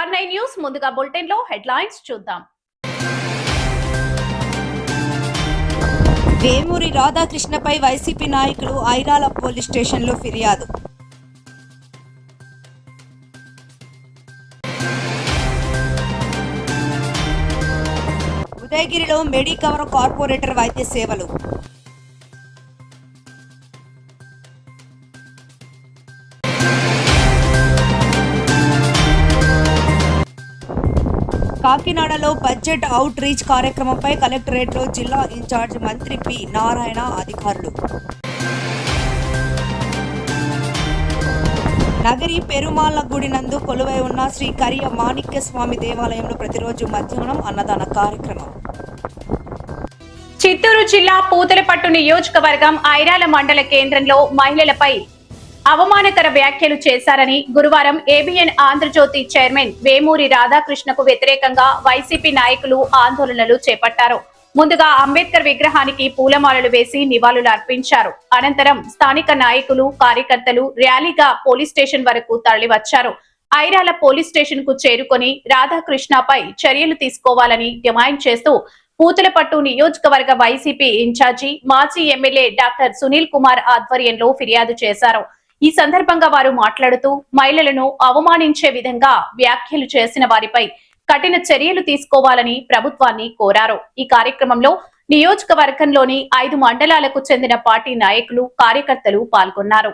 R9 news ముందుగా bulletin లో headlines చూద్దాం. వేమూరి రాధాకృష్ణపై వైసీపీ నాయకులు ఐరాల పోలీస్ స్టేషన్లో ఫిర్యాదు. ఉదయగిరిలో మెడికవర్ కార్పొరేటర్ వైద్య సేవలు. కాకినాడలో బడ్జెట్ అవుట్ రీచ్ కార్యక్రమంపై కలెక్టరేట్లో జిల్లా ఇన్ఛార్జ్ మంత్రి పి నారాయణ అధికారులు. నగరి పెరుమాళ్ల గుడి నందు కొలువై ఉన్న శ్రీ కరియ మాణిక్య స్వామి దేవాలయంలో ప్రతిరోజు మధ్యాహ్నం అన్నదాన కార్యక్రమం. చిత్తూరు జిల్లా పూతలపట్టు నియోజకవర్గం ఐరాల మండల కేంద్రంలో మహిళలపై అవమానకర వ్యాఖ్యలు చేశారని గురువారం ఏబిఎన్ ఆంధ్రజ్యోతి చైర్మన్ వేమూరి రాధాకృష్ణకు వ్యతిరేకంగా వైసీపీ నాయకులు ఆందోళనలు చేపట్టారు. ముందుగా అంబేద్కర్ విగ్రహానికి పూలమాలలు వేసి నివాళులు అర్పించారు. అనంతరం స్థానిక నాయకులు కార్యకర్తలు ర్యాలీగా పోలీస్ స్టేషన్ వరకు తరలివచ్చారు. ఐరాల పోలీస్ స్టేషన్ కు చేరుకొని రాధాకృష్ణపై చర్యలు తీసుకోవాలని డిమాండ్ చేస్తూ పూతలపట్టు నియోజకవర్గ వైసీపీ ఇన్ఛార్జి మాజీ ఎమ్మెల్యే డాక్టర్ సునీల్ కుమార్ ఆధ్వర్యంలో ఫిర్యాదు చేశారు. ఈ సందర్భంగా వారు మాట్లాడుతూ మహిళలను అవమానించే విధంగా వ్యాఖ్యలు చేసిన వారిపై కఠిన చర్యలు తీసుకోవాలని ప్రభుత్వాన్ని కోరారు. ఈ కార్యక్రమంలో నియోజకవర్గంలోని 5 మండలాలకు చెందిన పార్టీ నాయకులు కార్యకర్తలు పాల్గొన్నారు.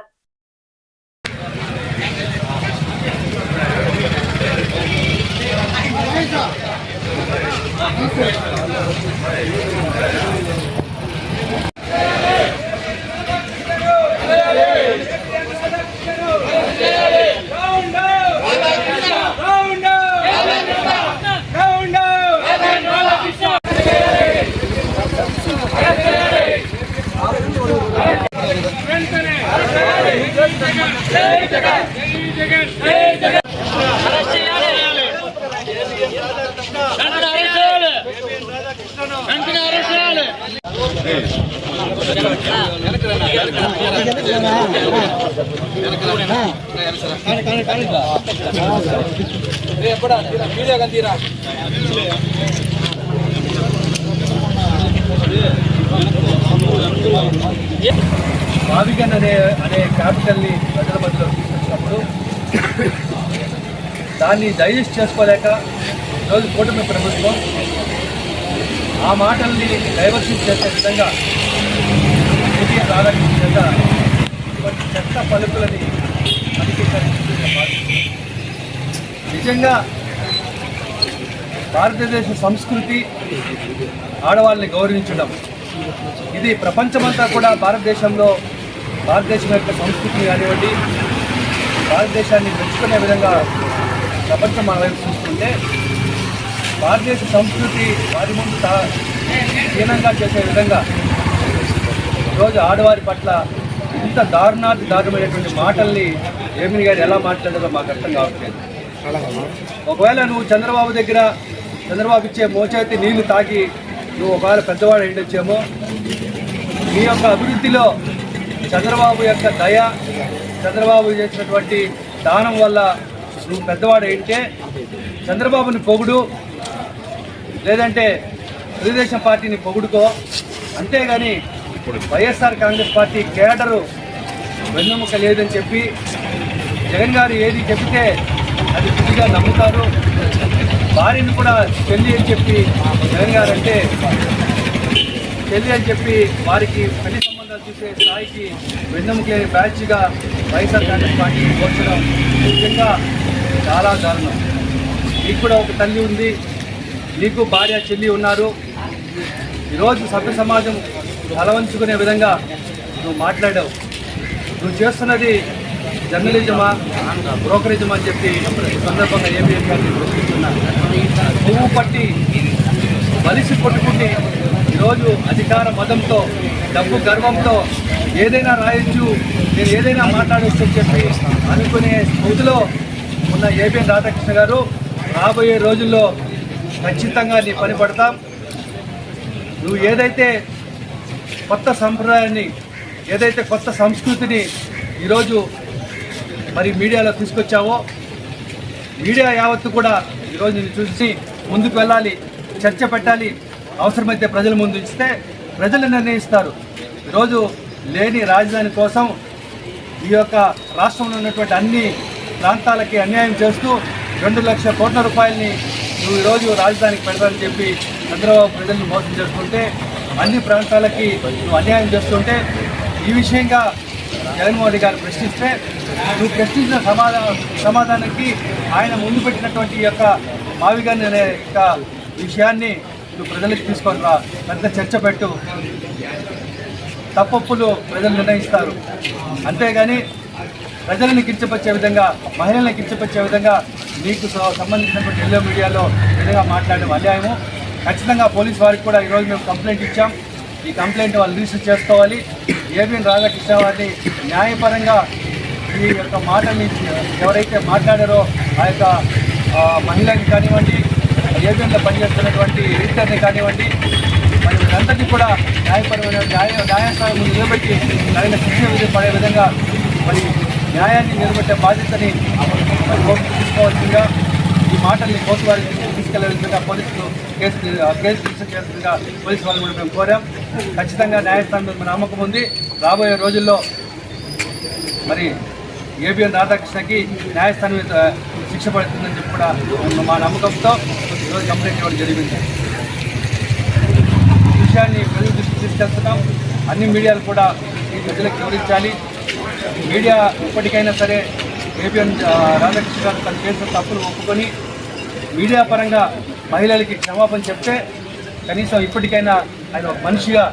భావిగన్ అనే క్యాపిటల్ ని ప్రజల మధ్యలో తీసుకొచ్చినప్పుడు దాన్ని డైజెస్ట్ చేసుకోలేక ఈరోజు కూటమి ప్రభుత్వం ఆ మాటల్ని డైవర్షన్ చేసే విధంగా రాధాకృష్ణ చేత కొన్ని చెత్త పలుకులని నిజంగా భారతదేశ సంస్కృతి ఆడవాళ్ళని గౌరవించడం, ఇది ప్రపంచమంతా కూడా భారతదేశం యొక్క సంస్కృతిని కానివ్వండి, భారతదేశాన్ని మెచ్చుకునే విధంగా ప్రపంచం మన వైపు చూసుకుంటే భారతదేశ సంస్కృతి వారి ముందు హీనంగా చేసే విధంగా ఈరోజు ఆడవారి పట్ల ఇంత దారుణమైనటువంటి మాటల్ని ఏమిని గారు ఎలా మాట్లాడారో మాకు అర్థం కావట్లేదు. ఒకవేళ నువ్వు చంద్రబాబు ఇచ్చే మోచేతి నీళ్లు తాగి నువ్వు ఒకవేళ పెద్దవాడు అయ్యొచ్చేమో, నీ యొక్క అభివృద్ధిలో చంద్రబాబు యొక్క దయ, చంద్రబాబు చేసినటువంటి దానం వల్ల నువ్వు పెద్దవాడు అయింటే చంద్రబాబుని పొగుడు, లేదంటే తెలుగుదేశం పార్టీని పొగుడుకో. అంతేగాని వైఎస్ఆర్ కాంగ్రెస్ పార్టీ కేడరు వెన్నెముక లేదని చెప్పి జగన్ గారు ఏది చెబితే అది పూర్తిగా నమ్ముతారు. భార్యను కూడా చెల్లి అని చెప్పి జగన్ గారు అంటే చెల్లి అని చెప్పి వారికి పెళ్లి సంబంధాలు చూసే స్థాయికి వెన్నెముక లేని బ్యాచ్గా వైఎస్ఆర్ కాంగ్రెస్ పార్టీ పోర్చడం నిజంగా చాలా దారుణం. నీకు కూడా ఒక తల్లి ఉంది, నీకు భార్య చెల్లి ఉన్నారు. ఈరోజు సభ్య సమాజం తలవంచుకునే విధంగా నువ్వు మాట్లాడావు. నువ్వు చేస్తున్నది జర్నలిజమా, బ్రోకరేజమా అని చెప్పి సందర్భంగా ఏబిఎన్ గారిని ప్రశ్నిస్తున్నాను. పువ్వు పట్టి బలిసి కొట్టుకుంటే ఈరోజు అధికార మదంతో, డబ్బు గర్వంతో ఏదైనా రాయొచ్చు, నేను ఏదైనా మాట్లాడవచ్చు అని చెప్పి అనుకునే స్థితిలో ఉన్న ఏబిఎన్ రాధాకృష్ణ గారు, రాబోయే రోజుల్లో ఖచ్చితంగా నీ పని పడతాం. నువ్వు ఏదైతే కొత్త సంప్రదాయాన్ని, ఏదైతే కొత్త సంస్కృతిని ఈరోజు మరి మీడియాలో తీసుకొచ్చావో, మీడియా యావత్తు కూడా ఈరోజు నేను చూసి ముందుకు వెళ్ళాలి, చర్చ పెట్టాలి, అవసరమైతే ప్రజల ముందు ఇస్తే ప్రజలు నిర్ణయిస్తారు. ఈరోజు లేని రాజధాని కోసం ఈ యొక్క రాష్ట్రంలో ఉన్నటువంటి అన్ని ప్రాంతాలకి అన్యాయం చేస్తూ 2 లక్షల కోట్ల రూపాయలని నువ్వు ఈరోజు రాజధానికి పెడతానని చెప్పి చంద్రబాబు ప్రజలను మోసం చేస్తుంటే, అన్ని ప్రాంతాలకి నువ్వు అన్యాయం చేస్తుంటే, ఈ విషయంగా జగన్మోహన్ రెడ్డి గారు ప్రశ్నిస్తే నువ్వు ప్రశ్నించిన సమాధానానికి ఆయన ముందు పెట్టినటువంటి ఈ యొక్క మావిగాని అనే యొక్క విషయాన్ని నువ్వు ప్రజలకు తీసుకొని రా, పెద్ద చర్చ పెట్టు, తప్పొప్పులు ప్రజలు నిర్ణయిస్తారు. అంతేగాని ప్రజలను కించపరిచే విధంగా, మహిళలను కించపరిచే విధంగా మీకు సంబంధించినటువంటి ఎల్లో మీడియాలో విధంగా మాట్లాడడం అన్యాయము. ఖచ్చితంగా పోలీసు వారికి కూడా ఈరోజు మేము కంప్లైంట్ ఇచ్చాం. ఈ కంప్లైంట్ వాళ్ళు రిజిస్టర్ చేసుకోవాలి. ఏబిఎన్ రాధాకృష్ణ వారిని న్యాయపరంగా ఈ యొక్క మాటల్ని ఎవరైతే మాట్లాడారో ఆ యొక్క మహిళని కానివ్వండి, ఏబిఎన్లో పనిచేస్తున్నటువంటి ఎడిటర్ని కానివ్వండి, మరి వీరందరినీ కూడా న్యాయపరమైన న్యాయస్థానం ముందు నిలబెట్టి తగిన శిక్ష పడే విధంగా మరి న్యాయాన్ని నిలబెట్టే బాధ్యతని మరి కోర్టు తీసుకోవాల్సిందిగా, ఈ మాటల్ని కోర్టు వారికి తీసుకెళ్లే విధంగా పోలీసులు కేసు రిజిస్టర్ చేయాల్సిందిగా పోలీసు వాళ్ళు కూడా మేము కోరాం. ఖచ్చితంగా న్యాయస్థానం మీద నమ్మకం ఉంది. రాబోయే రోజుల్లో మరి ఏబిఎన్ రాధాకృష్ణకి న్యాయస్థానం మీద శిక్ష పడుతుందని చెప్పి కూడా మా నమ్మకంతో ఈరోజు కంప్లైంట్ ఇవ్వడం జరిగింది. ఈ విషయాన్ని ప్రజల దృష్టికి తీసుకెళ్తున్నాం. అన్ని మీడియాలు కూడా ఈ ప్రజలకు వివరించాలి. మీడియా ఇప్పటికైనా సరే ఏబిఎన్ రాధాకృష్ణ గారు తన చేసిన తప్పులు ఒప్పుకొని మీడియా పరంగా మహిళలకి క్షమాపణ చెప్తే కనీసం ఇప్పటికైనా ఆయన ఒక మనిషిగా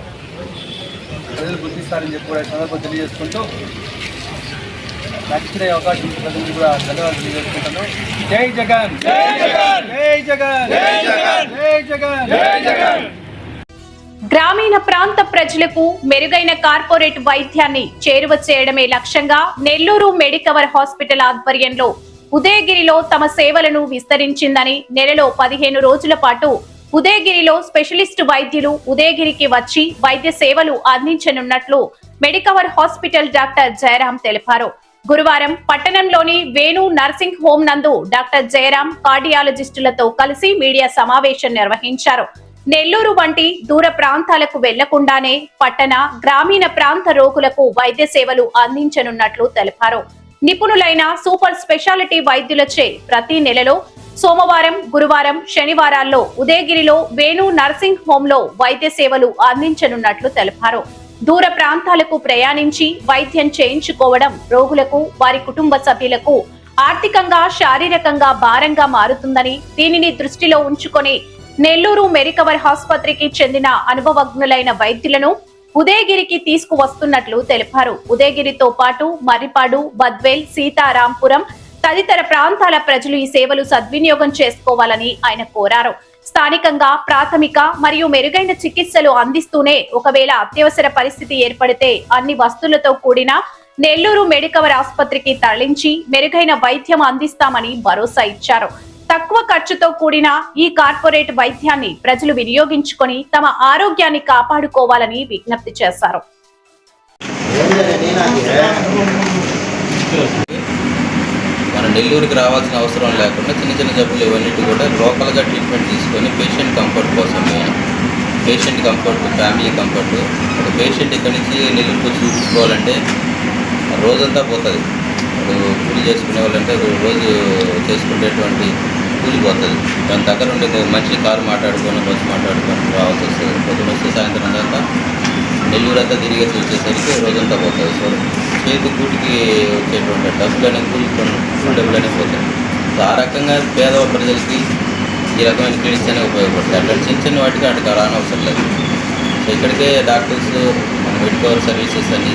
ప్రజలు గుర్తిస్తారని చెప్పి కూడా సందర్భం తెలియజేసుకుంటూ నాకు ఇచ్చిన అవకాశం ప్రజలకు కూడా ధన్యవాదాలు తెలియజేసుకుంటాను. జై జగన్, జై జగన్, జై జగన్, జై జగన్, జై జగన్, జై జగన్. గ్రామీణ ప్రాంత ప్రజలకు మెరుగైన కార్పొరేట్ వైద్యాన్ని చేరువ చేయడమే లక్ష్యంగా నెల్లూరు మెడికవర్ హాస్పిటల్ ఆధ్వర్యంలో ఉదయగిరిలో తమ సేవలను విస్తరించిందని, నెలలో 15 రోజుల పాటు ఉదయగిరిలో స్పెషలిస్ట్ వైద్యులు ఉదయగిరికి వచ్చి వైద్య సేవలు అందించనున్నట్లు మెడికవర్ హాస్పిటల్ డాక్టర్ జయరాం తెలిపారు. గురువారం పట్టణంలోని వేణు నర్సింగ్ హోం నందు డాక్టర్ జయరాం కార్డియాలజిస్టులతో కలిసి మీడియా సమావేశం నిర్వహించారు. నెల్లూరు వంటి దూర ప్రాంతాలకు వెళ్లకుండానే పట్టణ, గ్రామీణ ప్రాంత రోగులకు వైద్య సేవలు అందించనున్నట్లు తెలిపారు. నిపుణులైన సూపర్ స్పెషాలిటీ వైద్యులచే ప్రతి నెలలో సోమవారం, గురువారం, శనివారాల్లో ఉదయగిరిలో వేణు నర్సింగ్ హోంలో వైద్య సేవలు అందించనున్నట్లు తెలిపారు. దూర ప్రాంతాలకు ప్రయాణించి వైద్యం చేయించుకోవడం రోగులకు, వారి కుటుంబ సభ్యులకు ఆర్థికంగా, శారీరకంగా భారంగా మారుతుందని, దీనిని దృష్టిలో ఉంచుకొని నెల్లూరు మెడికవర్ ఆసుపత్రికి చెందిన అనుభవజ్ఞులైన వైద్యులను ఉదయగిరికి తీసుకువస్తున్నట్లు తెలిపారు. ఉదయగిరితో పాటు మర్రిపాడు, బద్వేల్, సీతారాంపురం తదితర ప్రాంతాల ప్రజలు ఈ సేవలు సద్వినియోగం చేసుకోవాలని ఆయన కోరారు. స్థానికంగా ప్రాథమిక మరియు మెరుగైన చికిత్సలు అందిస్తూనే ఒకవేళ అత్యవసర పరిస్థితి ఏర్పడితే అన్ని వస్తువులతో కూడిన నెల్లూరు మెడికవర్ ఆసుపత్రికి తరలించి మెరుగైన వైద్యం అందిస్తామని భరోసా ఇచ్చారు. తక్కువ ఖర్చుతో కూడిన ఈ కార్పొరేట్ వైద్యాన్ని ప్రజలు వినియోగించుకొని తమ ఆరోగ్యాన్ని కాపాడుకోవాలని విజ్ఞప్తి చేశారు. మన నెల్లూరుకి రావాల్సిన అవసరం లేకుండా చిన్న చిన్న జబ్బులు ఇవన్నిటి కూడా లోకల్గా ట్రీట్మెంట్ తీసుకొని పేషెంట్ కంఫర్ట్ కోసమే, పేషెంట్ కంఫర్ట్, ఫ్యామిలీ కంఫర్ట్. ఒక పేషెంట్ ఇక్కడి నుంచి నెల్లూరుకి వచ్చి చూపించుకోవాలంటే రోజంతా పోతుంది. ఇప్పుడు కూలి చేసుకునే వాళ్ళంటే రోజు చేసుకునేటువంటి కూలి పోతుంది. దాని దగ్గర ఉండే మంచి కారు మాట్లాడుకొని, బస్సు మాట్లాడుకొని రావాల్సి వస్తుంది. పొద్దున వస్తే సాయంత్రం దాకా నెల్లూరు అంతా తిరిగేసి వచ్చేసరికి రోజంతా పోతుంది. సో చేతి కూటికి వచ్చేటువంటి డబ్బులు అనేవి కూలి డబ్బులు అనేవి పోతాయి. సో ఆ రకంగా పేద ప్రజలకి ఈ రకమైన క్లినిక్స్ అనేవి ఉపయోగపడతాయి. అట్లాంటి చిన్న చిన్న వాటికి అటు రానవసరం లేదు. సో ఇక్కడికే డాక్టర్స్, మెడికవర్ సర్వీసెస్ అని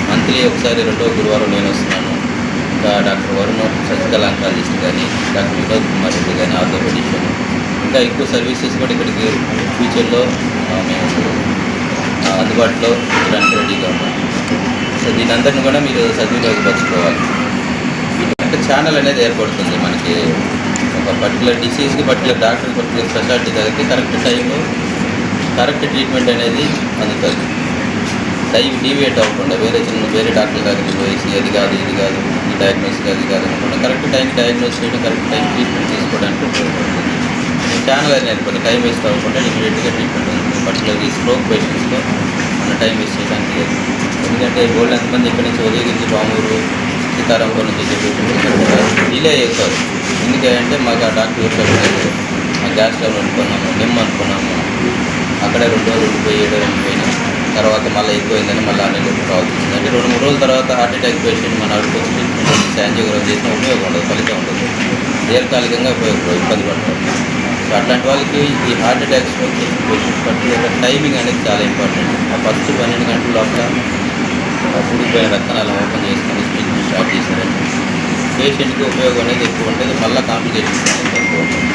మంత్లీ ఒకసారి 2వ గురువారం నేను వస్తున్నాను. ఇంకా డాక్టర్ వరుణ్ సర్జికల్ ఆంకాలజిస్ట్ కానీ, డాక్టర్ వినోద్ కుమార్ రెడ్డి కానీ, ఆర్థోపెడిషన్, ఇంకా ఎక్కువ సర్వీసెస్ కూడా ఇక్కడికి ఫ్యూచర్లో మేము అందుబాటులో ఇచ్చడానికి రెడీగా ఉన్నాం. సో దీని అందరిని కూడా మీరు సద్వినియోగపరచుకోవాలి. అంటే ఛానల్ అనేది ఏర్పడుతుంది మనకి. ఒక పర్టికులర్ డిసీజ్కి, పర్టికులర్ డాక్టర్, పర్టికులర్ స్పెషాలిటీ దగ్గరికి కరెక్ట్ టైంలో కరెక్ట్ ట్రీట్మెంట్ అనేది అందుతుంది. డీవియేట్ అవ్వకుండా వేరే డాక్టర్ దగ్గరికి పోయేసి అది కాదు ఇది కాదు ఈ డయాగ్నోసిస్ అది కాదు అనుకుండా కరెక్ట్ టైంకి డయాగ్నోస్ చేయడం, కరెక్ట్ టైం ట్రీట్మెంట్ తీసుకోవడానికి ఉపయోగపడుతుంది. ఛానల్ అనేది ఏర్పడి టైం వేస్ట్ అవ్వకుండా ఇమీడియట్గా ట్రీట్మెంట్ ఉంటుంది. పర్టికులర్గా ఈ స్ట్రోక్ పేషెంట్స్లో మన టైం వేస్ట్ చేయడానికి లేదు. ఎందుకంటే గోల్డ్ ఎంతమంది ఇక్కడి నుంచి ఉదయగిరి, పామూరు, సీతారాంపురం నుంచి వచ్చే పేషెంట్స్ డిలే అవుతారు. ఎందుకంటే మాకు ఆ డాక్టర్ చెప్పలేదు, మా గ్యాస్ ట్రబుల్ అనుకున్నాము, అనుకున్నాము, అక్కడే 2 రోజులు ఉండిపోయి 7 రోజులు ఉండిపోయినా తర్వాత మళ్ళీ ఎక్కువైందని మళ్ళీ అన్ని రావాల్సి వచ్చింది. అంటే 2-3 రోజుల తర్వాత హార్ట్ అటాక్ పేషెంట్ మన అడుగు వచ్చి ట్రీట్మెంట్ యాంజియోగ్రామ్ చేసిన ఉపయోగం ఉండదు, ఫలితం ఉండదు, దీర్ఘకాలికంగా ఇబ్బంది పడతారు. సో అట్లాంటి వాళ్ళకి ఈ హార్ట్ అటాక్ స్ట్రోక్ చేసిన పేషెంట్స్ పర్టికులర్గా టైమింగ్ అనేది చాలా ఇంపార్టెంట్. ఆ ఫస్ట్ 12 గంటల లోపల పుడిపోయిన రక్తనాళం ఓపెన్ చేసుకొని ట్రీట్మెంట్ స్టార్ట్ చేశారంటే పేషెంట్కి ఉపయోగం అనేది ఎక్కువ ఉంటుంది, మళ్ళీ కాంప్లికేషన్స్ అనేది తక్కువ ఉంటుంది.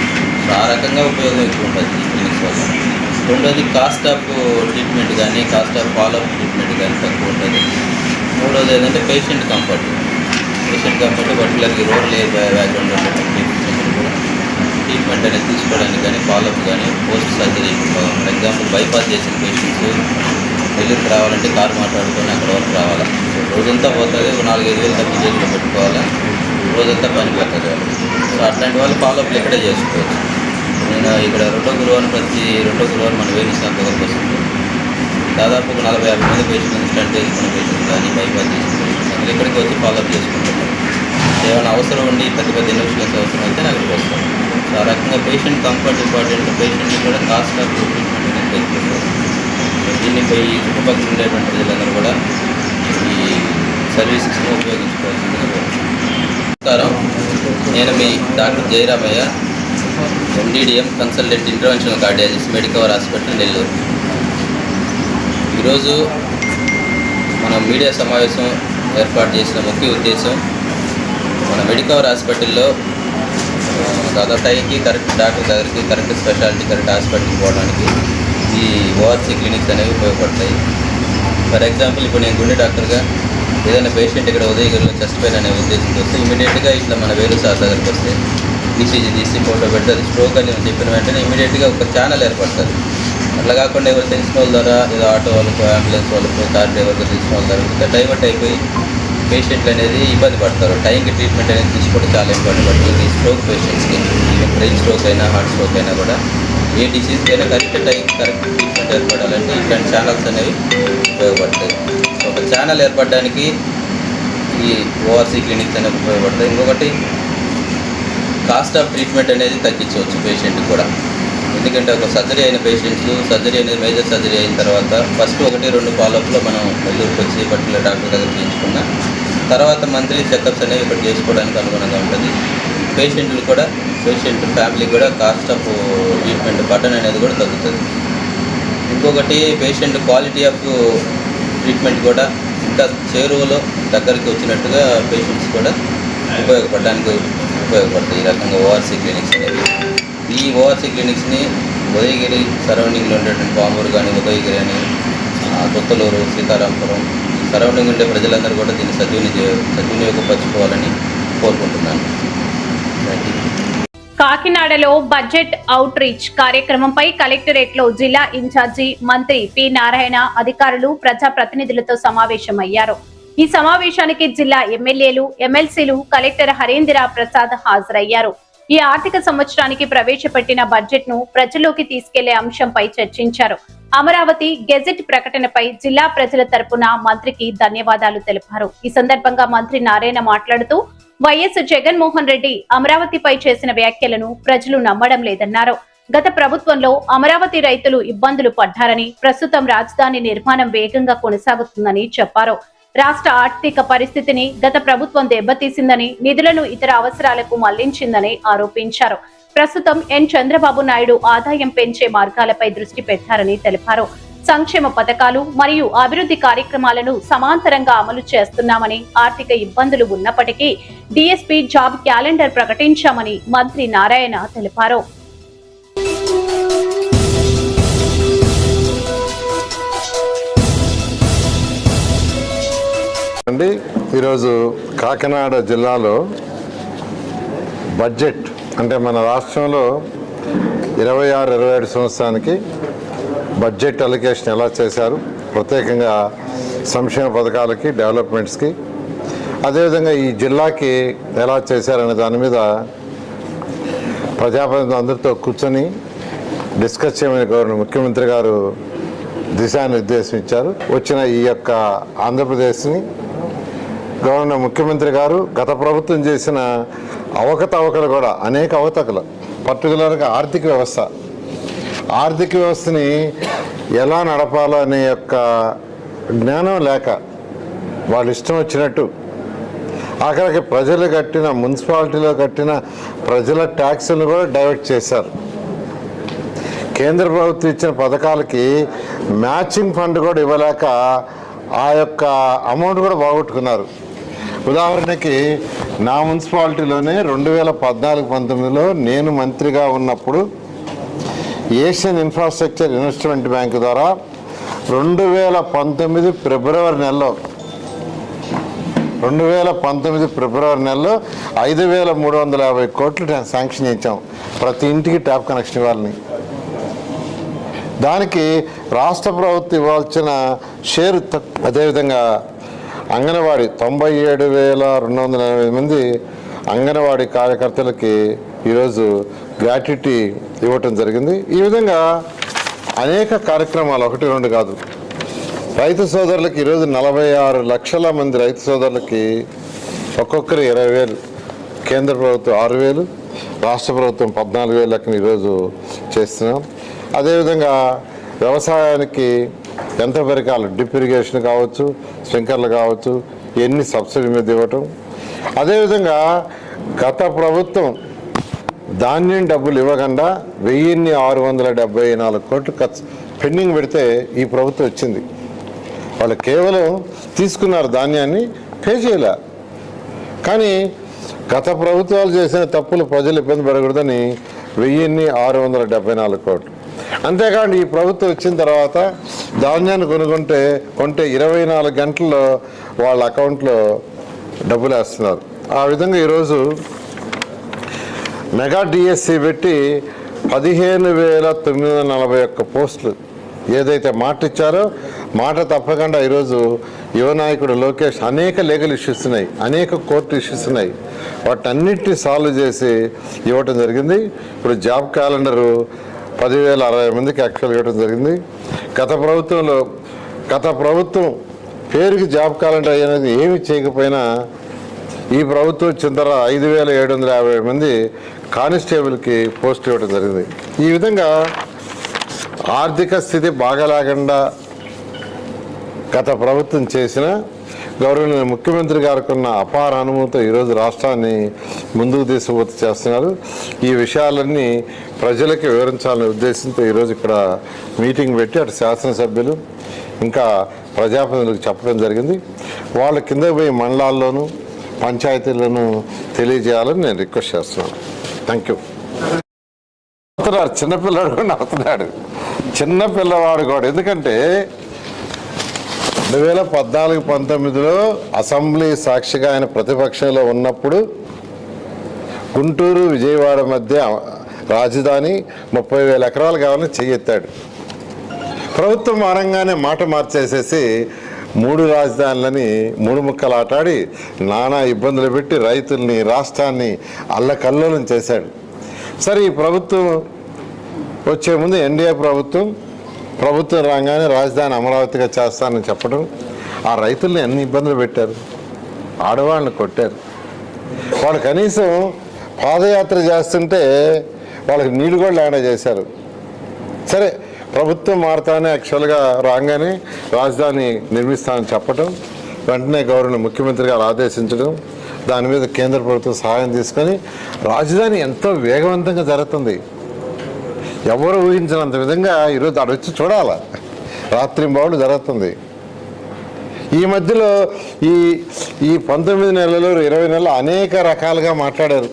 సో ఆ రకంగా ఉపయోగం ఎక్కువ ఉంటుంది ఈ క్లినిక్స్ వల్ల. రెండోది కాస్ట్ ఆఫ్ ట్రీట్మెంట్ కానీ కాస్ట్ ఆఫ్ ఫాలోఅప్ ట్రీట్మెంట్ కానీ తక్కువ ఉంటుంది. మూడోది ఏంటంటే పేషెంట్ కంఫర్ట్ పర్టికులర్గా రూరల్ బ్యాక్గ్రౌండ్ ఉన్నటువంటి కూడా ట్రీట్మెంట్ అనేది తీసుకోవడానికి కానీ ఫాలోఅప్ కానీ post surgery. For example bypass చేసిన పేషెంట్స్ నెల్లూరుకి రావాలంటే కారు మాట్లాడుకొని అక్కడ వరకు రావాలా. సో రోజంతా పోతుంది, 4-5 వేలు తగ్గి జైల్లో పెట్టుకోవాలా, రోజంతా పని పోతుంది వాళ్ళు. సో అట్లాంటి వాళ్ళు ఫాలోఅప్లు ఇక్కడే చేసుకోవచ్చు. నేను ఇక్కడ ప్రతి రెండో గురువారం మన వేణుసార్ దగ్గరకు వస్తుంది. దాదాపు 40-50 మంది పేషెంట్స్ స్టంట్ చేసుకున్న పేషెంట్స్ కానీ బైపాస్ చేసుకున్న పేషెంట్స్ అందరూ ఇక్కడికి వచ్చి ఫాలోఅప్ చేసుకుంటున్నారు. ఏమైనా అవసరం ఉండి పెద్ద ఇన్వెస్టిగేషన్ అవసరం అయితే అక్కడికి వస్తాం. సో ఆ రకంగా పేషెంట్ కంఫర్ట్ ఇంపార్టెంట్, పేషెంట్కి కూడా కాస్ట్ ఆఫ్ ట్రీట్మెంట్ అనేది తగ్గిపోతుంది. సో దీన్ని పోయి చుట్టుపక్కల ఉండేటువంటి ప్రజలందరూ కూడా ఈ సర్వీసెస్ను ఉపయోగించుకోవాల్సిందిగా నమస్కారం. నేను మీ doctor Jayaramaiah, MDDM consultant interventional cardiologist, Medicover hospital, Nellore. ఈరోజు మనం మీడియా సమావేశం ఏర్పాటు చేసిన ముఖ్య ఉద్దేశం మన మెడికవర్ హాస్పిటల్లో దాదాపు టైంకి కరెక్ట్ డాక్టర్ దగ్గరికి, కరెక్ట్ స్పెషాలిటీ, కరెక్ట్ హాస్పిటల్కి పోవడానికి ఈ ORC క్లినిక్స్ అనేవి ఉపయోగపడతాయి. ఫర్ ఎగ్జాంపుల్ ఇప్పుడు నేను గుండె డాక్టర్గా ఏదైనా పేషెంట్ ఇక్కడ ఉదయగిరిలో చెస్ట్ పెయిన్ అనే ఉద్దేశంతో వస్తే ఇమీడియట్గా ఇట్లా మన వేణుసార్ దగ్గరికి వస్తే ECG తీసి ఫోటో పెడితే అది స్ట్రోక్ అని చెప్పిన వెంటనే ఇమీడియట్గా ఒక ఛానల్ ఏర్పడుతుంది. అట్లా కాకుండా ఎవరు తెలిసిన వాళ్ళ ద్వారా ఏదో ఆటో వాళ్ళకు, అంబులెన్స్ వాళ్ళకు, కార్ డ్రైవర్కి తెలిసిన వాళ్ళ ద్వారా ఇంకా డైవర్ట్ అయిపోయి పేషెంట్లు అనేది ఇబ్బంది పడతారు. టైంకి ట్రీట్మెంట్ అనేది తీసుకోవడం చాలా ఇంపార్టెంట్ పడుతుంది. ఈ స్ట్రోక్ పేషెంట్స్కి ఈవెన్ బ్రెయిన్ స్ట్రోక్ అయినా హార్ట్ స్ట్రోక్ అయినా కూడా ఏ డిసీజ్కి అయినా కరెక్ట్ టైంకి కరెక్ట్ ట్రీట్మెంట్ ఏర్పడాలంటే ఇట్లాంటి ఛానల్స్ అనేవి ఉపయోగపడతాయి. సో ఒక ఛానల్ ఏర్పడడానికి ఈ ORC క్లినిక్స్ అనేవి ఉపయోగపడతాయి. ఇంకొకటి కాస్ట్ ఆఫ్ ట్రీట్మెంట్ అనేది తగ్గించవచ్చు పేషెంట్కి కూడా. ఎందుకంటే ఒక సర్జరీ అయిన పేషెంట్స్, సర్జరీ అనేది మేజర్ సర్జరీ అయిన తర్వాత ఫస్ట్ 1-2 ఫాలోఅప్లో మనం నెల్లూరుకి వచ్చి పర్టికులర్ డాక్టర్ దగ్గర చేయించుకున్న తర్వాత మంత్లీ చెకప్స్ అనేవి ఇక్కడ చేసుకోవడానికి అనుగుణంగా ఉంటుంది. పేషెంట్ ఫ్యామిలీకి కూడా కాస్ట్ ఆఫ్ ట్రీట్మెంట్ బటన్ అనేది కూడా తగ్గుతుంది. ఇంకొకటి పేషెంట్ క్వాలిటీ ఆఫ్ ట్రీట్మెంట్ కూడా ఇంకా చేరువలో దగ్గరికి వచ్చినట్టుగా పేషెంట్స్ కూడా ఉపయోగపడతాయి. ఈ రకంగా ORC క్లినిక్స్ అనేవి. ఈ ORC క్లినిక్స్ని ఉదయగిరి సరౌండింగ్లో ఉండేటువంటి పామూరు కానీ, ఉదయగిరి అని, కొత్తలూరు, సీతారాంపురం ఈ సరౌండింగ్ ఉండే ప్రజలందరూ కూడా దీన్ని సద్వినియోగపరచుకోవాలని కోరుకుంటున్నాను. కాకినాడలో బడ్జెట్ అవుట్ రీచ్ కార్యక్రమంపై కలెక్టరేట్లో జిల్లా ఇన్ఛార్జి మంత్రి పి నారాయణ అధికారులు, ప్రజాప్రతినిధులతో సమావేశమయ్యారు. ఈ సమావేశానికి జిల్లా ఎమ్మెల్యేలు, ఎమ్మెల్సీలు, కలెక్టర్ హరీంద్ర ప్రసాద్ హాజరయ్యారు. ఈ ఆర్థిక సంవత్సరానికి ప్రవేశపెట్టిన బడ్జెట్ ను ప్రజల్లోకి తీసుకెళ్లే అంశంపై చర్చించారు. అమరావతి గెజెట్ ప్రకటనపై జిల్లా ప్రజల తరపున మంత్రికి ధన్యవాదాలు తెలిపారు. ఈ సందర్భంగా మంత్రి నారాయణ మాట్లాడుతూ వైఎస్ జగన్మోహన్ రెడ్డి అమరావతిపై చేసిన వ్యాఖ్యలను ప్రజలు నమ్మడం లేదన్నారు. గత ప్రభుత్వంలో అమరావతి రైతులు ఇబ్బందులు పడ్డారని, ప్రస్తుతం రాజధాని నిర్మాణం వేగంగా కొనసాగుతుందని చెప్పారు. రాష్ట్ర ఆర్థిక పరిస్థితిని గత ప్రభుత్వం దెబ్బతీసిందని, నిధులను ఇతర అవసరాలకు మళ్లించిందని ఆరోపించారు. ప్రస్తుతం చంద్రబాబు నాయుడు ఆదాయం పెంచే మార్గాలపై దృష్టి పెట్టారని తెలిపారు. సంక్షేమ పథకాలు మరియు అభివృద్ధి కార్యక్రమాలను సమాంతరంగా అమలు చేస్తున్నామని, ఆర్థిక ఇబ్బందులు ఉన్నప్పటికీ డిఎస్పీ జాబ్ క్యాలెండర్ ప్రకటించామని మంత్రి నారాయణ తెలిపారు. ఈరోజు కాకినాడ జిల్లాలో బడ్జెట్ అంటే మన రాష్ట్రంలో 26-27 సంవత్సరానికి బడ్జెట్ అలొకేషన్ ఎలా చేశారు, ప్రత్యేకంగా సంక్షేమ పథకాలకి, డెవలప్మెంట్స్కి, అదేవిధంగా ఈ జిల్లాకి ఎలా చేశారనే దాని మీద ప్రజాప్రతినిధులు అందరితో కూర్చొని డిస్కస్ చేయమని గవర్నర్ ముఖ్యమంత్రి గారు దిశానిర్దేశం ఇచ్చారు. వచ్చిన ఈ యొక్క ఆంధ్రప్రదేశ్ని గవర్నర్ ముఖ్యమంత్రి గారు గత ప్రభుత్వం చేసిన అవకతవకలు కూడా అనేక అవకతవకలు, పర్టికులర్గా ఆర్థిక వ్యవస్థని ఎలా నడపాలో అనే యొక్క జ్ఞానం లేక వాళ్ళు ఇష్టం వచ్చినట్టు ఆఖరికి ప్రజలు కట్టిన, మున్సిపాలిటీలో కట్టిన ప్రజల ట్యాక్సులను కూడా డైవర్ట్ చేశారు. కేంద్ర ప్రభుత్వం ఇచ్చిన పథకాలకి మ్యాచింగ్ ఫండ్ కూడా ఇవ్వలేక ఆ యొక్క అమౌంట్ కూడా బాగొట్టుకున్నారు. ఉదాహరణకి నా మున్సిపాలిటీలోనే 2014-19లో నేను మంత్రిగా ఉన్నప్పుడు ఏషియన్ ఇన్ఫ్రాస్ట్రక్చర్ ఇన్వెస్ట్మెంట్ బ్యాంక్ ద్వారా 2019 ఫిబ్రవరి నెలలో 5,350 కోట్లు శాంక్షన్ చేయించాం. ప్రతి ఇంటికి ట్యాప్ కనెక్షన్ ఇవ్వాలని. దానికి రాష్ట్ర ప్రభుత్వం ఇవ్వాల్సిన షేరు. అదేవిధంగా అంగన్వాడీ 97,280 మంది అంగన్వాడీ కార్యకర్తలకి ఈరోజు గ్రాట్యుటీ ఇవ్వటం జరిగింది. ఈ విధంగా అనేక కార్యక్రమాలు, 1-2 కాదు. రైతు సోదరులకి ఈరోజు 46 లక్షల మంది రైతు సోదరులకి ఒక్కొక్కరు 20,000, కేంద్ర ప్రభుత్వం 6,000, రాష్ట్ర ప్రభుత్వం 14,000 లెక్కన ఈరోజు చేస్తున్నాం. అదేవిధంగా వ్యవసాయానికి యంత్ర పరికరాలు, డ్రిప్ ఇరిగేషన్ కావచ్చు, స్ప్రింక్లర్లు కావచ్చు, ఎన్ని సబ్సిడీ మీద ఇవ్వటం. అదేవిధంగా గత ప్రభుత్వం ధాన్యం డబ్బులు ఇవ్వకుండా 1,674 కోట్లు పెండింగ్ పెడితే ఈ ప్రభుత్వం వచ్చింది. వాళ్ళు కేవలం తీసుకున్నారు, ధాన్యాన్ని పే చేయలే. కానీ గత ప్రభుత్వాలు చేసిన తప్పులు ప్రజలు ఇబ్బంది పడకూడదని 1,674 కోట్లు. అంతేకాదు ఈ ప్రభుత్వం వచ్చిన తర్వాత ధాన్యాన్ని కొంటే 24 గంటల్లో వాళ్ళ అకౌంట్లో డబ్బులు వేస్తున్నారు. ఆ విధంగా ఈరోజు మెగా డిఎస్సి పెట్టి 15,941 పోస్టులు ఏదైతే మాట ఇచ్చారో మాట తప్పకుండా ఈరోజు యువ నాయకుడు లోకేష్ అనేక లీగల్ ఇష్యూస్ ఉన్నాయి, అనేక కోర్టు ఇష్యూస్ ఉన్నాయి, వాటన్నిటిని సాల్వ్ చేసి ఇవ్వటం జరిగింది. ఇప్పుడు జాబ్ క్యాలెండరు 10,060 మందికి యాక్చువల్గా ఇవ్వడం జరిగింది. గత ప్రభుత్వం పేరుకి జాబ్ క్యాలెండర్ అనేది ఏమి చేయకపోయినా ఈ ప్రభుత్వం చిందర 5,750 మంది కానిస్టేబుల్కి పోస్ట్ ఇవ్వడం జరిగింది. ఈ విధంగా ఆర్థిక స్థితి బాగాలేకుండా గత ప్రభుత్వం చేసిన గౌరవనీయ ముఖ్యమంత్రి గారికి ఉన్న అపార అనుభవంతో ఈరోజు రాష్ట్రాన్ని ముందుకు తీసుకుపోతూ చేస్తున్నారు. ఈ విషయాలన్నీ ప్రజలకి వివరించాలనే ఉద్దేశంతో ఈరోజు ఇక్కడ మీటింగ్ పెట్టి అటు శాసనసభ్యులు ఇంకా ప్రజాప్రతినిధులకు చెప్పడం జరిగింది. వాళ్ళ కింద పోయి మండలాల్లోనూ పంచాయతీల్లోనూ తెలియజేయాలని నేను రిక్వెస్ట్ చేస్తున్నాను. Thank you. చిన్నపిల్లాడు కూడా నవ్వుతున్నాడు, చిన్నపిల్లవాడు కూడా. ఎందుకంటే 2014-19లో అసెంబ్లీ సాక్షిగా ఆయన ప్రతిపక్షంలో ఉన్నప్పుడు గుంటూరు విజయవాడ మధ్య రాజధాని 30,000 ఎకరాలు కావాలని చెయ్యెత్తాడు. ప్రభుత్వం మారంగానే మాట మార్చేసేసి 3 రాజధానులని 3 ముక్కలు ఆటాడి నానా ఇబ్బందులు పెట్టి రైతుల్ని, రాష్ట్రాన్ని అల్లకల్లోలం చేశాడు. సరే, ఈ ప్రభుత్వం వచ్చే ముందు ఎన్డీఏ ప్రభుత్వం రాగానే రాజధాని అమరావతిగా చేస్తానని చెప్పడం, ఆ రైతుల్ని ఎన్ని ఇబ్బందులు పెట్టారు, ఆడవాళ్ళని కొట్టారు. వాళ్ళు కనీసం పాదయాత్ర చేస్తుంటే వాళ్ళకి నీళ్ళు కూడా లేకుండా చేశారు. సరే, ప్రభుత్వం మారుతానే యాక్చువల్గా రాగానే రాజధాని నిర్మిస్తానని చెప్పడం, వెంటనే గవర్నర్ ముఖ్యమంత్రి గారు ఆదేశించడం, దాని మీద కేంద్ర ప్రభుత్వం సహాయం తీసుకొని రాజధాని ఎంతో వేగవంతంగా జరుగుతుంది. ఎవరు ఊహించినంత విధంగా ఈరోజు అడొచ్చి చూడాల, రాత్రింబావులు జరుగుతుంది. ఈ మధ్యలో ఈ 19 నెలలు 20 నెలలు అనేక రకాలుగా మాట్లాడారు.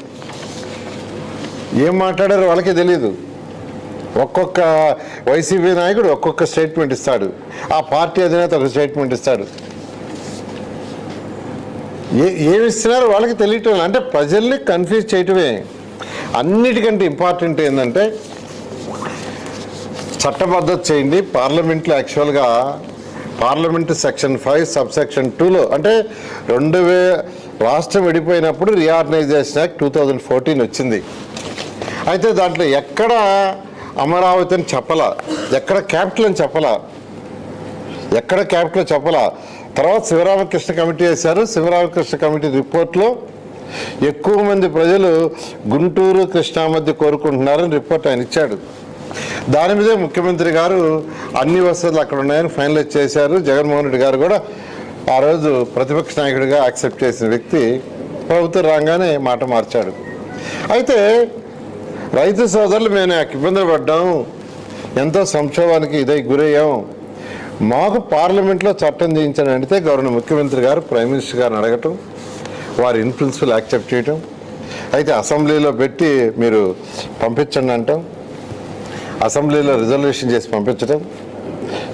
ఏం మాట్లాడారో వాళ్ళకే తెలియదు. ఒక్కొక్క వైసీపీ నాయకుడు ఒక్కొక్క స్టేట్మెంట్ ఇస్తాడు, ఆ పార్టీ అధినేత ఒక స్టేట్మెంట్ ఇస్తాడు. ఏమి ఇస్తున్నారో వాళ్ళకి తెలియటం, అంటే ప్రజల్ని కన్ఫ్యూజ్ చేయటమే. అన్నిటికంటే ఇంపార్టెంట్ ఏంటంటే చట్టబద్ధత చేయండి. పార్లమెంట్లో యాక్చువల్గా పార్లమెంటు సెక్షన్ 5 సబ్సెక్షన్ 2లో అంటే రాష్ట్రం విడిపోయినప్పుడు రీఆర్గనైజేషన్ యాక్ట్ 2014 వచ్చింది. అయితే దాంట్లో ఎక్కడ అమరావతి అని చెప్పలా, ఎక్కడ క్యాపిటల్ అని చెప్పలా, తర్వాత శివరామకృష్ణ కమిటీ వేశారు. శివరామకృష్ణ కమిటీ రిపోర్ట్లో ఎక్కువ మంది ప్రజలు గుంటూరు కృష్ణా మధ్య కోరుకుంటున్నారని రిపోర్ట్ ఆయన ఇచ్చాడు. దాని మీదే ముఖ్యమంత్రి గారు అన్ని వసతులు అక్కడ ఉన్నాయని ఫైనలైజ్ చేశారు. జగన్మోహన్ రెడ్డి గారు కూడా ఆ రోజు ప్రతిపక్ష నాయకుడిగా యాక్సెప్ట్ చేసిన వ్యక్తి ప్రభుత్వం రాగానే మాట మార్చాడు. అయితే రైతు సోదరులు మేము ఇబ్బందులు పడ్డాం, ఎంతో సంక్షోభానికి గురయ్యాం, మాకు పార్లమెంట్లో చట్టం చేయించని అంటే గవర్నర్ ముఖ్యమంత్రి గారు ప్రైమ్ మినిస్టర్ గారిని అడగటం, వారి ఇన్ ప్రిన్సిపల్ యాక్సెప్ట్ చేయటం, అయితే అసెంబ్లీలో పెట్టి మీరు పంపించండి అంటాం, అసెంబ్లీలో రిజల్యూషన్ చేసి పంపించడం,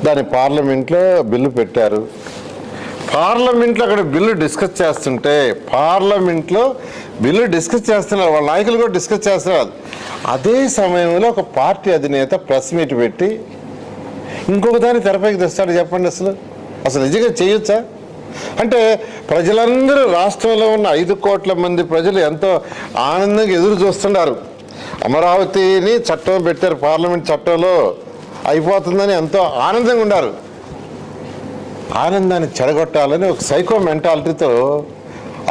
దాన్ని పార్లమెంట్లో బిల్లు పెట్టారు. పార్లమెంట్లో అక్కడ బిల్లు డిస్కస్ చేస్తుంటే చేస్తున్నారు, వాళ్ళ నాయకులు కూడా డిస్కస్ చేస్తున్నారు. అదే సమయంలో ఒక పార్టీ అధినేత ప్రెస్ మీట్ పెట్టి ఇంకొక దాన్ని తెరపైకి తెస్తాడు. చెప్పండి, అసలు నిజంగా చేయొచ్చా? అంటే ప్రజలందరూ రాష్ట్రంలో ఉన్న 5 కోట్ల మంది ప్రజలు ఎంతో ఆనందంగా ఎదురు చూస్తున్నారు. అమరావతిని చట్టం పెట్టారు, పార్లమెంట్ చట్టంలో అయిపోతుందని ఎంతో ఆనందంగా ఉన్నారు. ఆనందాన్ని చెడగొట్టాలని ఒక సైకో మెంటాలిటీతో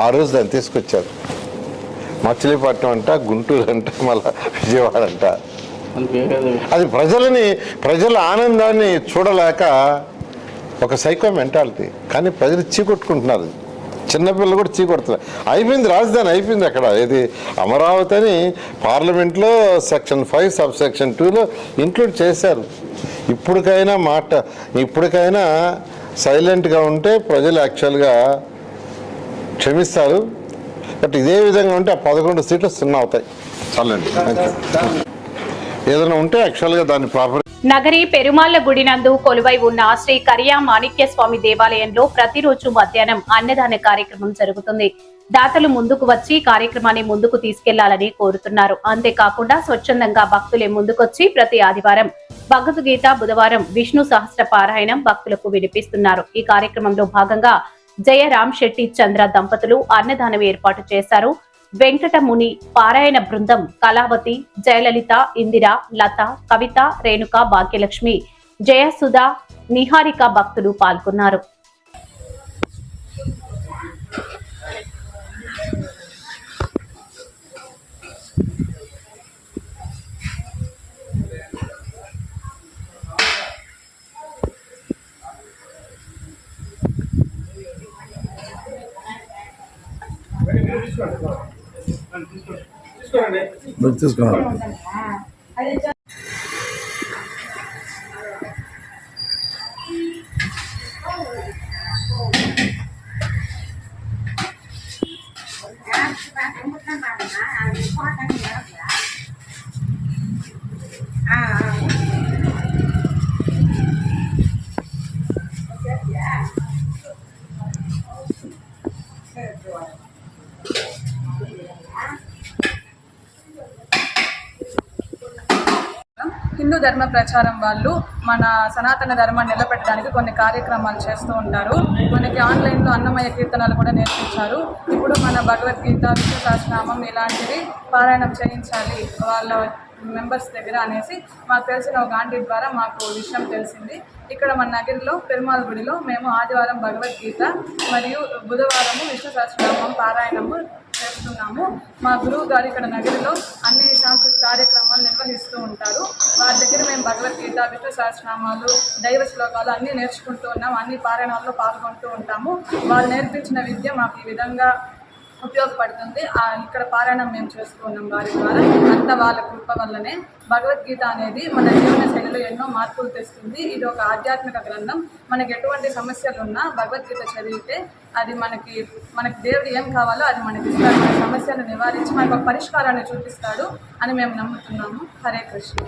ఆ రోజు దాన్ని తీసుకొచ్చారు. మచిలీపట్నం అంట, గుంటూరు అంట, మళ్ళా విజయవాడ అంట. అది ప్రజల ఆనందాన్ని చూడలేక ఒక సైకో మెంటాలిటీ. కానీ ప్రజలు చీకొట్టుకుంటున్నారు, చిన్నపిల్లలు కూడా చీకొడుతున్నారు. అయిపోయింది, రాజధాని అయిపోయింది. అక్కడ ఇది అమరావతి అని పార్లమెంట్లో సెక్షన్ 5 సబ్సెక్షన్ 2లో ఇంక్లూడ్ చేశారు. ఇప్పటికైనా సైలెంట్గా ఉంటే ప్రజలు యాక్చువల్గా క్షమిస్తారు. బట్ ఇదే విధంగా ఉంటే ఆ 11 సీట్లు 0 అవుతాయి. చాలండి, ఏదైనా ఉంటే యాక్చువల్గా దాన్ని ప్రాపర్. నగరి పెరుమాళ్ల గుడి నందు కొలువై ఉన్న శ్రీ కరియా మాణిక్య స్వామి దేవాలయంలో ప్రతిరోజు మధ్యాహ్నం అన్నదాన కార్యక్రమం జరుగుతుంది. దాతలు ముందుకు వచ్చి కార్యక్రమాన్ని ముందుకు తీసుకెళ్లాలని కోరుతున్నారు. అంతేకాకుండా స్వచ్ఛందంగా భక్తులే ముందుకొచ్చి ప్రతి ఆదివారం భగవద్గీత, బుధవారం విష్ణు సహస్ర పారాయణం భక్తులకు వినిపిస్తున్నారు. ఈ కార్యక్రమంలో భాగంగా జయరామ్ శెట్టి చంద్ర దంపతులు అన్నదానం ఏర్పాటు చేశారు. వెంకటముని పారాయణ బృందం, కళావతి, జయలలిత, ఇందిర, లత, కవిత, రేణుక, భాగ్యలక్ష్మి, జయసుధ, నిహారిక భక్తులు పాల్గొన్నారు. తీసుకోండి. హిందూ ధర్మ ప్రచారం వాళ్ళు మన సనాతన ధర్మాన్ని నిలబెట్టడానికి కొన్ని కార్యక్రమాలు చేస్తూ ఉంటారు. మనకి ఆన్లైన్లో అన్నమయ్య కీర్తనలు కూడా నేర్పించారు. ఇప్పుడు మన భగవద్గీత, విష్ణు సహస్రనామం ఇలాంటివి పారాయణం చేయించాలి వాళ్ళ మెంబర్స్ దగ్గర అనేసి మాకు తెలిసిన ఒక ఆంటీ ద్వారా మాకు విషయం తెలిసింది. ఇక్కడ మన నగరిలో పెరుమాళ్ గుడిలో మేము ఆదివారం భగవద్గీత మరియు బుధవారము విష్ణు సహస్రనామం పారాయణము చేస్తున్నాము. మా గురువు గారు ఇక్కడ నగరిలో అన్ని సాంస్కృతిక కార్యక్రమాలు నిర్వహిస్తూ ఉంటారు. వారి దగ్గర మేము భగవద్గీత, విష్ణు సహస్రనామాలు, దైవ శ్లోకాలు అన్నీ నేర్చుకుంటూ ఉన్నాము. అన్ని పారాయణాల్లో పాల్గొంటూ ఉంటాము. వారు నేర్పించిన విద్య మాకు ఈ విధంగా ఉపయోగపడుతుంది. ఇక్కడ పారాయణం మేము చేస్తూ ఉన్నాం వారి ద్వారా. అంత వాళ్ళ కృప వల్లనే భగవద్గీత అనేది మన జీవన శైలిలో ఎన్నో మార్పులు తెస్తుంది. ఇది ఒక ఆధ్యాత్మిక గ్రంథం. మనకి ఎటువంటి సమస్యలు ఉన్నా భగవద్గీత చదివితే అది మనకి దేవుడు ఏం కావాలో అది మనకి ఇస్తాడు. మన సమస్యను నివారించి మనకు ఒక పరిష్కారాన్ని చూపిస్తాడు అని మేము నమ్ముతున్నాము. హరే కృష్ణ.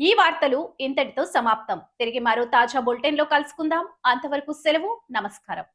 ఈ వార్తలు ఇంతటితో సమాప్తం. తిరిగి మరో తాజా బులెటిన్ లో కలుసుకుందాం. అంతవరకు సెలవు. నమస్కారం.